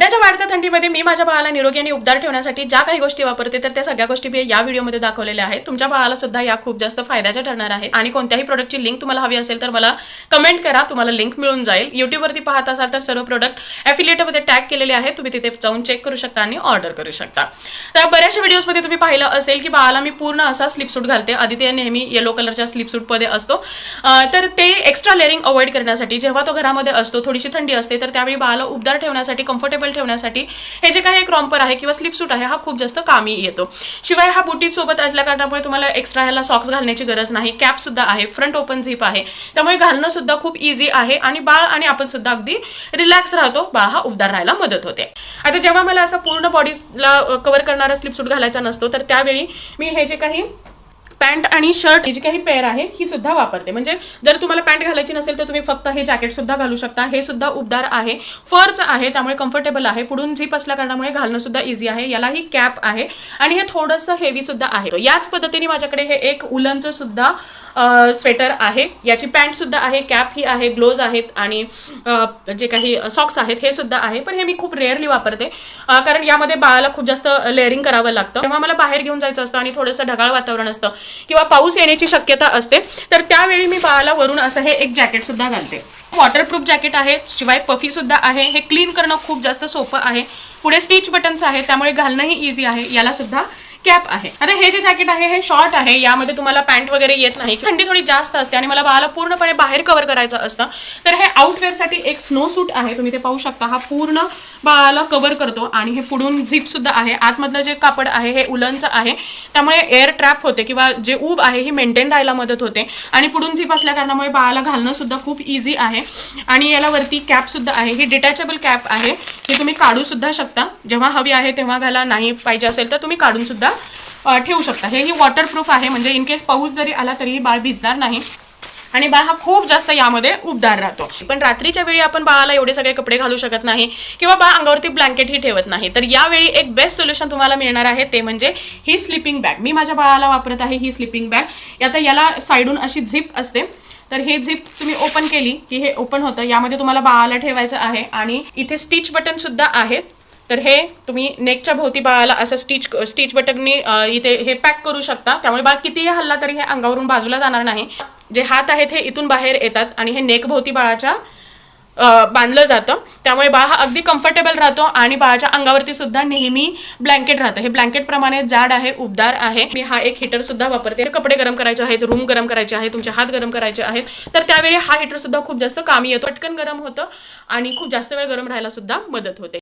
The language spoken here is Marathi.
सध्याच्या वाढत्या थंडीमध्ये मी माझ्या बाळाला निरोगी आणि उबदार ठेवण्यासाठी ज्या काही गोष्टी वापरते तर त्या सगळ्या गोष्टी मी या व्हिडिओमध्ये दाखवलेल्या आहेत. तुमच्या बाळाला सुद्धा या खूप जास्त फायद्याच्या ठरणार आहेत आणि कोणत्याही प्रोडक्टची लिंक तुम्हाला हवी असेल तर मला कमेंट करा, तुम्हाला लिंक मिळून जाईल. युट्यूबवरती पाहत असाल तर सर्व प्रोडक्ट ॲफिलिएटमध्ये टॅग केलेले आहेत, तुम्ही तिथे जाऊन चेक करू शकता आणि ऑर्डर करू शकता. तर बऱ्याचशा व्हिडिओजमध्ये तुम्ही पाहिलं असेल की बाळाला मी पूर्ण असा स्लीपसूट घालते. आधी नेहमी येलो कलरच्या स्लीपसूटमध्ये असतो, तर ते एक्स्ट्रा लेअरिंग अवॉइड करण्यासाठी जेव्हा तो घरामध्ये असतो, थोडीशी थंडी असते, तर त्यावेळी बाळाला उबदार ठेवण्यासाठी, कम्फर्टेबल ठेवण्यासाठी हे जे काही एक रॉम्पर आहे किंवा स्लीपसूट आहे हा खूप जास्त कामी येतो. शिवाय हा बुटी सोबत असल्या कारणामुळे तुम्हाला एक्स्ट्रा ह्याला सॉक्स घालण्याची गरज नाही. कॅप सुद्धा आहे, फ्रंट ओपन झिप आहे, त्यामुळे घालणं सुद्धा खूप इझी आहे आणि बाळ आणि आपण सुद्धा अगदी रिलॅक्स राहतो. बाळ हा उबदार राहायला मदत होते. आता जेव्हा मला असं पूर्ण बॉडीला कव्हर करणारा स्लीपसूट घालायचा नसतो तर त्यावेळी मी हे जे काही पॅन्ट आणि शर्ट जी काही पेअर आहे ही सुद्धा वापरते. म्हणजे जर तुम्हाला पॅन्ट घालायची नसेल तर तुम्ही फक्त हे जॅकेट सुद्धा घालू शकता. हे सुद्धा उबदार आहे, फरचं आहे, त्यामुळे कम्फर्टेबल आहे. पुढून झिप असल्या कारणामुळे घालणं सुद्धा इझी आहे. यालाही कॅप आहे आणि हे थोडंसं हेवी सुद्धा आहे. याच पद्धतीने माझ्याकडे हे एक उलनचं सुद्धा स्वेटर आहे, याची पॅन्ट सुद्धा आहे, कॅप ही आहे, ग्लोव्ज आहेत आणि जे काही सॉक्स आहेत हे सुद्धा आहे. पण हे मी खूप रेअरली वापरते कारण यामध्ये बाळाला खूप जास्त लेअरिंग करावं लागतं. तेव्हा मला बाहेर घेऊन जायचं असतं आणि थोडंसं ढगाळ वातावरण असतं किंवा पाऊस येण्याची शक्यता असते, तर त्यावेळी मी बाळाला वरून असं हे एक जॅकेट सुद्धा घालते. वॉटरप्रूफ जॅकेट आहे, शिवाय पफी सुद्धा आहे. हे क्लीन करणं खूप जास्त सोपं आहे. पुढे स्टिच बटन्स आहेत, त्यामुळे घालणंही इझी आहे. याला सुद्धा कॅप आहे. आता हे जे जॅकेट आहे हे शॉर्ट आहे, यामध्ये तुम्हाला पॅन्ट वगैरे येत नाही. थंडी थोडी जास्त असते आणि मला बाळाला पूर्णपणे बाहेर कव्हर करायचं असतं, तर हे आउटवेअरसाठी एक स्नो सूट आहे. तुम्ही ते पाहू शकता, हा पूर्ण बाळाला कव्हर करतो आणि हे पुढून झिप सुद्धा आहे. आतमधलं जे कापड आहे हे उलनचं आहे, त्यामुळे एअर ट्रॅप होते किंवा जे ऊब आहे ही मेंटेन राहायला मदत होते आणि पुढून झिप असल्या कारणामुळे बाळाला घालणं सुद्धा खूप इझी आहे. आणि याला वरती कॅप सुद्धा आहे. ही डिटॅचेबल कॅप आहे, ही तुम्ही काढू सुद्धा शकता. जेव्हा हवी आहे तेव्हा घाला, नाही पाहिजे असेल तर तुम्ही काढून सुद्धा ठेवू शकता. हे ही वॉटरप्रूफ आहे, म्हणजे इन केस पाऊस जरी आला तरीही बाळ भिजणार नाही आणि बाळ हा खूप जास्त यामध्ये उबदार राहतो. पण रात्रीच्या वेळी आपण बाळाला एवढे सगळे कपडे घालू शकत नाही किंवा बाळ अंगावरती ब्लँकेटही ठेवत नाही, तर यावेळी एक बेस्ट सोल्युशन तुम्हाला मिळणार आहे, ते म्हणजे ही स्लीपिंग बॅग. मी माझ्या बाळाला वापरत आहे ही स्लीपिंग बॅग. आता याला साईडून अशी झिप असते, तर हे झिप तुम्ही ओपन केली की हे ओपन होतं. यामध्ये तुम्हाला बाळाला ठेवायचं आहे आणि इथे स्टिच बटन सुद्धा आहेत, तर हे तुम्ही नेकच्या भोवती बाळाला असं स्टिच बटननी इथे हे पॅक करू शकता. त्यामुळे बाळ कितीही हल्ला तरी हे अंगावरून बाजूला जाणार नाही. जे हात आहेत हे इथून बाहेर येतात आणि हे नेक भोवती बाळाच्या बांधलं जातं, त्यामुळे बाळ हा अगदी कम्फर्टेबल राहतो आणि बाळाच्या अंगावरती सुद्धा नेहमी ब्लँकेट राहतं. हे ब्लँकेट प्रमाणे जाड आहे, उबदार आहे. मी हा एक हीटर सुद्धा वापरते. कपडे गरम करायचे आहेत, रूम गरम करायचे आहे, तुमचे हात गरम करायचे आहेत, तर त्यावेळी हा हीटर सुद्धा खूप जास्त कामी येतो. पटकन गरम होतं आणि खूप जास्त वेळ गरम राहायला सुद्धा मदत होते.